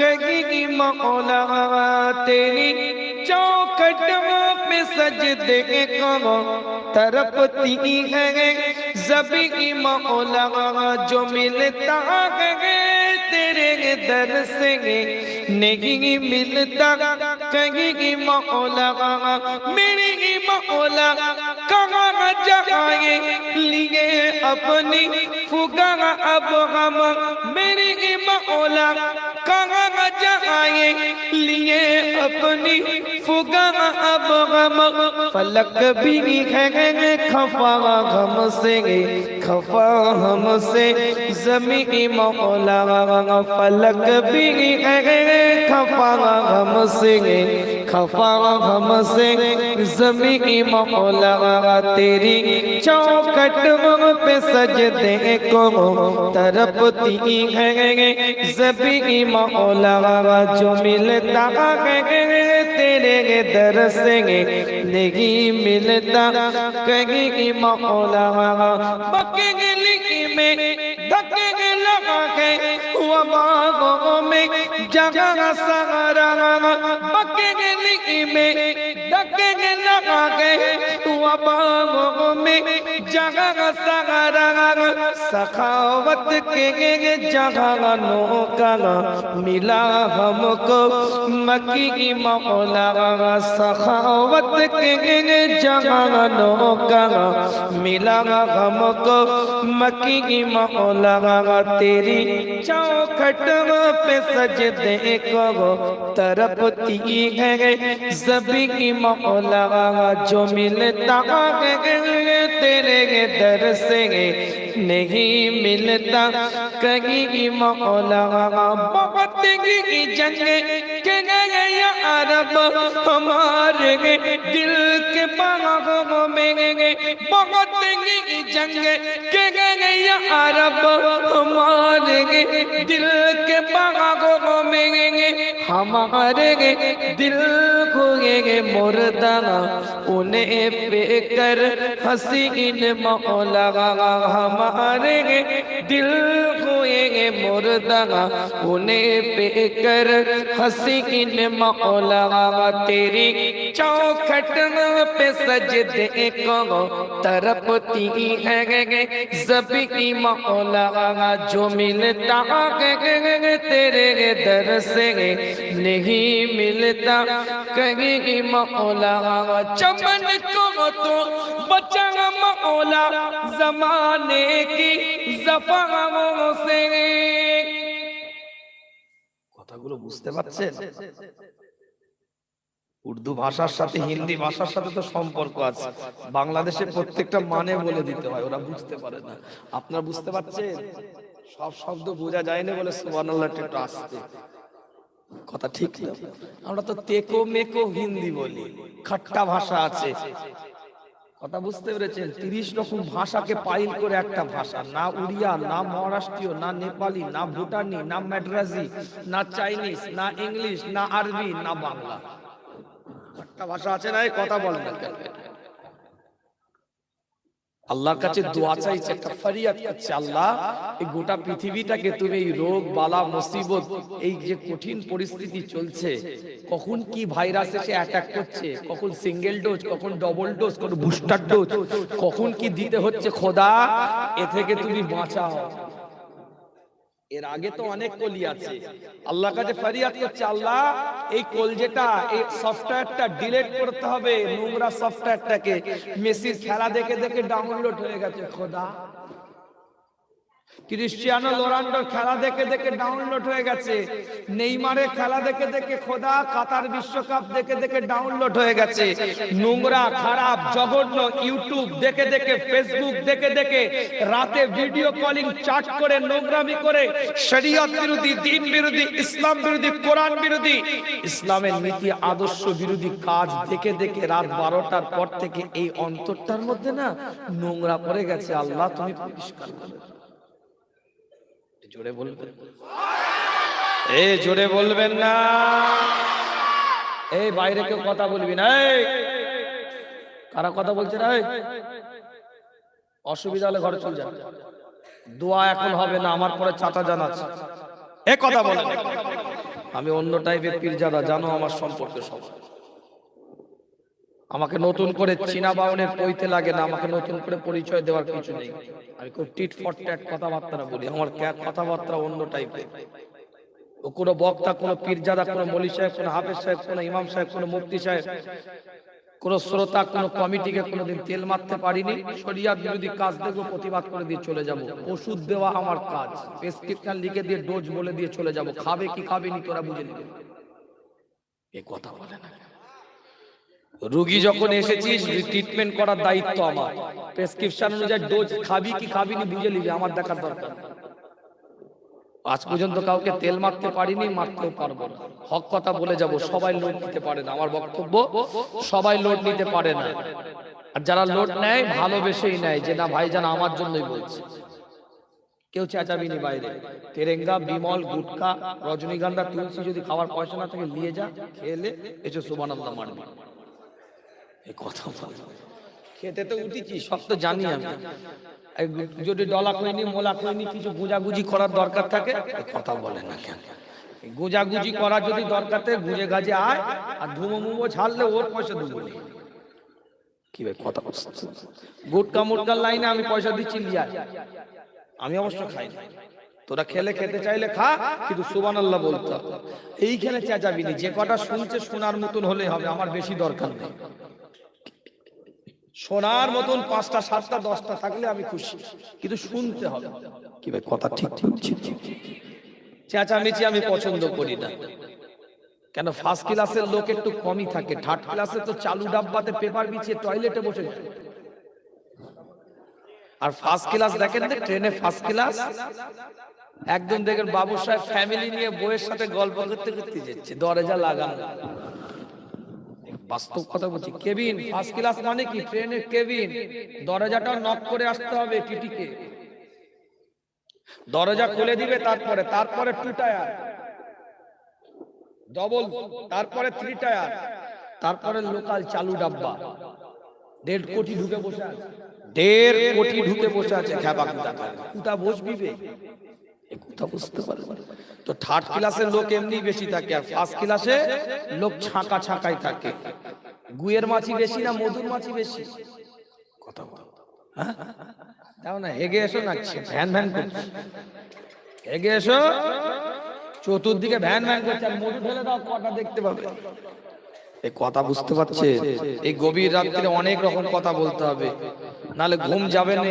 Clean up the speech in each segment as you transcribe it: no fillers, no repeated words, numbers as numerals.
कहीं मौला तेरी चौखट पे सजदे को तरपती है ज़बी मौला जो मिलता है तेरे दर से नहीं मिलता कहीं मौला मेरी मौला कहाँ जाए लिए अपनी फुगा अब हम मेरी मौला कहाँ जाए लिए अपनी फुगा अब हम फलक भी है खफा हमसे खफा हमसे ज़मी मौला फलक भी है खफा हमसे खफा हमसे ज़मी मौला तेरी चौखट पे सजदे को तरपती है ज़बी मौला जो मिलता है तेरे दर से नहीं मिलता कहीं मौला बकली में धक्के लगा के हुआ बागों में जगह सहारा बकली में धक्के लगा के हुआ बागों में जगह सहारा सखावत के जहानों का मिला हमको मक्की मौला सखावत के जहानों का मिला हमको मक्की मौला तेरी चौखट पे सजदे को तरपती है ज़बी मौला जो मिलता है तेरे दर से नहीं मिलता कहीं मौला बहुत की जंग के गए अरब हमारे दिल के बागों में बहुत की जंग के गए अरब हमारे दिल के बागों में हमारे दिल को मुर्दा उन्हें पे कर हसीन मौला हमारे दिल को मुर्दा उन्हें पे कर हसीन मौला तेरी चौखट पे सजदे को तरपती है ज़बी मौला जो मिलता है तेरे दर से नहीं मिलता कहीं मौला चमन को तो बचा मौला ज़माने की ज़फ़ाओं से কথাগুলো বুঝতে পারছেন উর্দু ভাষার সাথে হিন্দি ভাষার সাথে তো সম্পর্ক আছে বাংলাদেশের প্রত্যেকটা মানে বলে দিতে হয় ওরা বুঝতে পারে না আপনারা বুঝতে পারছেন সব শব্দ বোঝা যায় না বলে সুবহানাল্লাহ একটু আস্তে কথা ঠিক না আমরা তো তেকো মেকো হিন্দি বলি খাট্টা ভাষা আছে কথা বুঝতে পেরেছেন 30 রকম ভাষাকে পাইল করে একটা ভাষা না উড়িয়া না মহারাষ্ট্রীয় না নেপালি না ভুটানি না মাদ্রাজি না চাইনিজ না ইংলিশ না আরবি না বাংলা একটা ভাষা আছে না এই কথা বলেন না কেন আল্লাহর কাছে দোয়া চাইছে একটা ফরিয়াদ করছে আল্লাহ এই গোটা পৃথিবীটাকে তুমি এই রোগ বালা মুসিবত এই যে কঠিন পরিস্থিতি চলছে কখন কি ভাইরাস এসে অ্যাটাক করছে কখন সিঙ্গেল ডোজ কখন ডবল ডোজ কখন বুস্টার ডোজ কখন কি দিতে হচ্ছে খোদা এ থেকে তুমি বাঁচাও এর আগে তো অনেক কলি আছে আল্লাহর কাছে ফরিয়াদ করছে আল্লাহ এই কলজেটা এই সফটওয়্যারটা ডিলিট করতে হবে নোংরা সফটওয়্যারটাকে মেসির খেলা দেখে দেখে ডাউনলোড হয়ে গেছে খোদা ক্রিশ্চিয়ানো রোনাল্ডোর খেলা দেখে দেখে ডাউনলোড হয়ে গেছে নেইমারের খেলা দেখে দেখে খোদা কাতার বিশ্বকাপ দেখে দেখে ডাউনলোড হয়ে গেছে নোংরা খারাপ জঘন্য ইউটিউব দেখে দেখে ফেসবুক দেখে দেখে রাতে ভিডিও কলিং চ্যাট করে নোংরামি করে শরীয়ত বিরোধী দ্বীন বিরোধী ইসলাম বিরোধী কোরআন বিরোধী ইসলামের নীতি আদর্শ বিরোধী কাজ দেখে দেখে রাত 12টার পর থেকে এই অন্তরটার মধ্যে না নোংরা পড়ে গেছে আল্লাহ তুমি পরিষ্কার করো জোরে বলবেন জোরে বলবেন না এই বাইরে কেউ কথা বলবি না কারা কথা বলছে না অসুবিধা হলে ঘরে চলে যান দোয়া এখন হবে না আমার পরে চাচা জানাচ্ছে এ কথা বলেন আমি অন্য টাইপের পীরজাদা, জানো আমার সম্পর্কে সব। আমাকে নতুন করে চীনা বাউনের কইতে লাগে না, আমাকে নতুন করে পরিচয় দেওয়ার কিছু নেই। আমি খুব টিট ফর ট্যাট কথাবার্তা বলি, আমার কথাবার্তা অন্য টাইপের। ও কোনো বক্তা, কোনো পীরজাদা, কোনো মৌলী সাহেব, কোনো হাফেজ সাহেব, কোনো ইমাম সাহেব, কোনো মুফতি সাহেব, কোন শ্রোতা, কোন কমিটিকে কোনোদিন তেল মারতে পারিনি। শরিয়াত বিরোধী কাজ দেখবো, প্রতিবাদ করে দিয়ে চলে যাব। ওষুধ দেওয়া আমার কাজ, প্রেসক্রিপশন লিখে দিয়ে ডোজ বলে দিয়ে চলে যাব। খাবে কি খাবে নি তোরা বুঝে নিবি। এই কথা বলে না, রোগী যখন এসেছিস ট্রিটমেন্ট করার দায়িত্ব আমার। প্রেসক্রিপশন অনুযায়ী ডোজ খাবি কি খাবি নি বুঝে নিবি, আমার দেখার দরকার। আজ পর্যন্ত কাউকে তেল মারতে পারিনি, মারতেও পারবো না। হক কথা বলে যাব। সবাই লোড নিতে পারে না, আমার বক্তব্য সবাই লোড নিতে পারে না। আর যারা লোড নেয় ভালোবেসেই নেয়, যে না ভাইজান আমার জন্যই বলছে। কেউ চেঁচাবিনি বাইরে। তেরেঙ্গা, বিমল, গুটকা, রজনীগন্ধা, তুলসী যদি খাওয়ার পয়সা না থাকে নিয়ে যা, খেলে এসে সুবহানাল্লাহ মারবি। এই কথা বল, খেতে তো উঠেছি, সব তো জানি আমি। যদি ডলা কইনি, মোলা কইনি, কিছু গুজাগুজি করার দরকার থাকে, কথা বলে না কেন? গুজাগুজি করা যদি দরকার থাকে গুজে গাজে আয়, আর ধুমো মুমো ছাড়লে ওর পয়সা দেবো। কি ভাই কথা বলছে? গুটকা মুটকার লাইনে আমি পয়সা দিচ্ছি, লিয়া। আমি অবশ্য খাই না, তোরা খেলে খেতে চাইলে খা, কিন্তু সুবহানাল্লাহ বলতে হবে। এইখানে চেঁচাবিনি, যে কটা শুনছে শোনার মতন হলে হবে, আমার বেশি দরকার নেই। শোনার মতন 5টা 7টা 10টা থাকলে আমি খুশি, কিন্তু শুনতে হবে। কি ভাই কথা ঠিক ঠিক? চেঁচামেচি আমি পছন্দ করি না। কেন? ফার্স্ট ক্লাসের লোক একটু কমই থাকে, থার্ড ক্লাসে তো চালু ডাব্বাতে পেপার বিছিয়ে টয়লেটে বসে যায়। আর ফার্স্ট ক্লাস দেখেন না, ট্রেনে ফার্স্ট ক্লাস একদম দেখেন বাবু সাহেব ফ্যামিলি নিয়ে বইয়ের সাথে গল্প করতে করতে যাচ্ছে, দরজা লাগানো। বাস্তব কথা বলছি। কেবিন ফার্স্ট ক্লাস মানে কি? ট্রেনের কেবিন, দরজাটা নক করে আসতে হবে টিটিকে, দরজা খুলে দিবে। তারপরে 2 টায়ার ডবল, তারপরে 3 টায়ার, তারপরে লোকাল চালু ডাব্বা। 1.5 কোটি ঢুকে বসে আছে, 1.5 কোটি ঢুকে বসে আছে। খেপা কুতা বসবি বে, কথা বুঝতে পারবে। তো থার্ড ক্লাসের লোক এমনি বেশি থাকে, আর ফার্স্ট ক্লাসে লোক ছাকা ছাকাই থাকে। গুয়ের মাছি বেশি না মধুর মাছি বেশি? কথা বল। হ্যাঁ দাও না, হেগে এসো না, ভ্যান ভ্যান করছে। হেগে এসো, চতুর্দিকে ভ্যান ভ্যান করছে, আর মধু ঢেলে দাও, কটা দেখতে পাবে। এই কথা বুঝতে পারছে? এই গভীর রাত্রিরে অনেক রকম কথা বলতে হবে, নালে ঘুম যাবে না।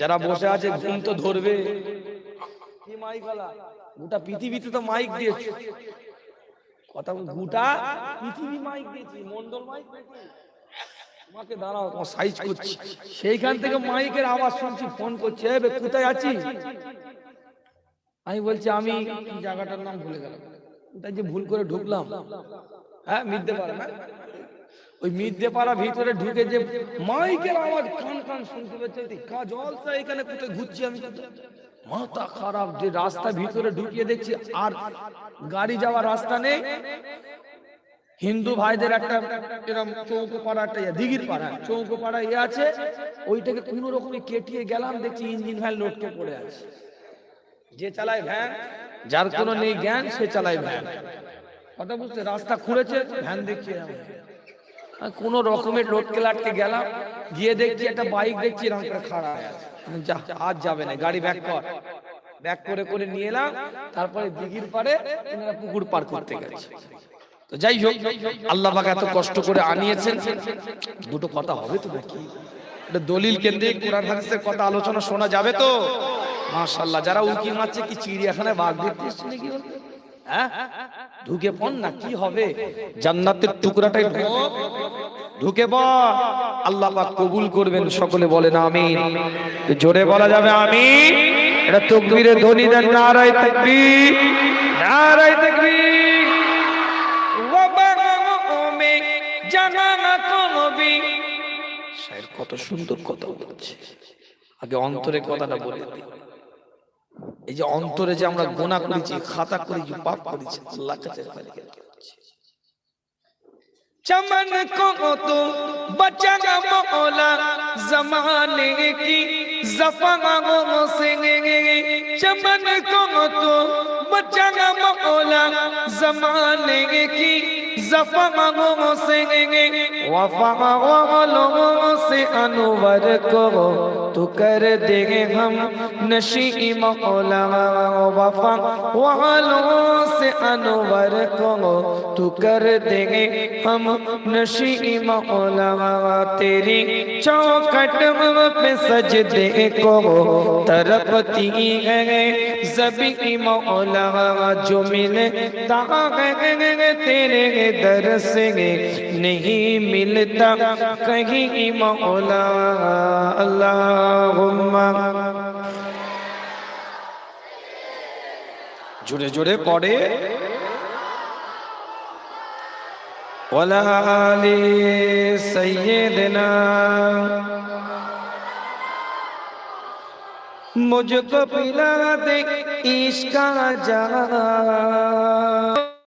যারা বসে আছে ঘুম তো ধরবে। কি মাইক वाला? গোটা পৃথিবীতে তো মাইক দিয়েছে। কথা গোটা পৃথিবী মাইক দিয়েছে, মন্ডল মাইক দিয়েছে। তোমাকে দাঁড়াও, তোমার সাইজ করছি। সেইখান থেকে মাইকের আওয়াজ শুনছি, ফোন করছে, এ কোথায় আছিস? আমি বলছি আমি জায়গাটার নাম ভুলে গেলাম, ওটাই যে ভুল করে ঢুকলাম। হ্যাঁ মিথ্যে পারা না, ওই মিথ্যে পাড়া ভিতরে ঢুকে যে মাইকের আওয়াজ কান কান শুনতে পাচ্ছি। জলসা এখানে কোথায় ঘুরছি আমি, মাথা খারাপ। যে রাস্তা ভিতরে ঢুকিয়ে দেখছি আর গাড়ি যাওয়ার রাস্তা নেই। হিন্দু ভাইদের একটা এরকম চৌকো পাড়া, একটা দিঘির পাড়া, চৌকো পাড়া আছে, ওইটাকে কোন রকমে কেটিয়ে গেলাম, দেখছি ইঞ্জিন ভ্যান লটকে পড়ে আছে। যে চালায় ভ্যান, যার কোনো নেই জ্ঞান, সে চালায় ভ্যান। কথা বুঝতে, রাস্তা খুঁড়েছে, ভ্যান দেখছি কোন রকমের লটকে লাটকে গেলাম, গিয়ে দেখছি একটা বাইক দেখছি এরকম করে খাড়া আছে। আজ যাবে না, গাড়ি ব্যাক কর। ব্যাক করে করে নিয়ে এলাম। তারপরে দিঘির পাড়ে এনারা পুকুর পার করতে গেছে। তো যাই হোক, আল্লাহ পাক এত কষ্ট করে আনিয়েছেন। দুটো কথা হবে তো নাকি? এটা দলিল কেন্দ্রিক কোরআন হাদিসের কথা আলোচনা শোনা যাবে তো? মাশাআল্লাহ। যারা উকি মারছে কি চিড়িয়াখানায় বাঘ দেখতে এসেছে নাকি? হ্যাঁ ঢুকে পড় না, কি হবে? জান্নাতের টুকরাটাই ঢুকে পড়, আল্লাহ পাক কবুল করবেন। সকলে বলেন আমিন। জোরে বলা যাবে আমিন? এটা তাকবীরের ধ্বনি দেন, নারায়ে তাকবীর, নারায়ে তাকবীর। ওয়া বাগমে জানানা কোনবি। শায়ের কত সুন্দর কথা বলছে। আগে অন্তরে কথাটা বলে দিই। এই যে অন্তরে যে আমরা গুনাহ করেছি, খাতা করেছি, পাপ করেছি, আল্লাহর কাছে चमन को तो बचा मौला जमाने की ज़फ़ाओं से, चमन को तो बचा मौला जमाने की ज़फ़ाओं से, वफ़ाओं से अनवर को तो कर दे हम नशी मौला, वफ़ाओं से अनवर को तो कर देंगे हम नशी मौला। तेरी चौखट पे सजदे को तरपती है ज़बी मौला, जो मिले तेरे दर से नहीं मिलता कहीं मौला। अल्लाहुम्मा जुड़े जुड़े पढ़े वला आले सय्यदना। मुझको पिला दे इश्क का जाम।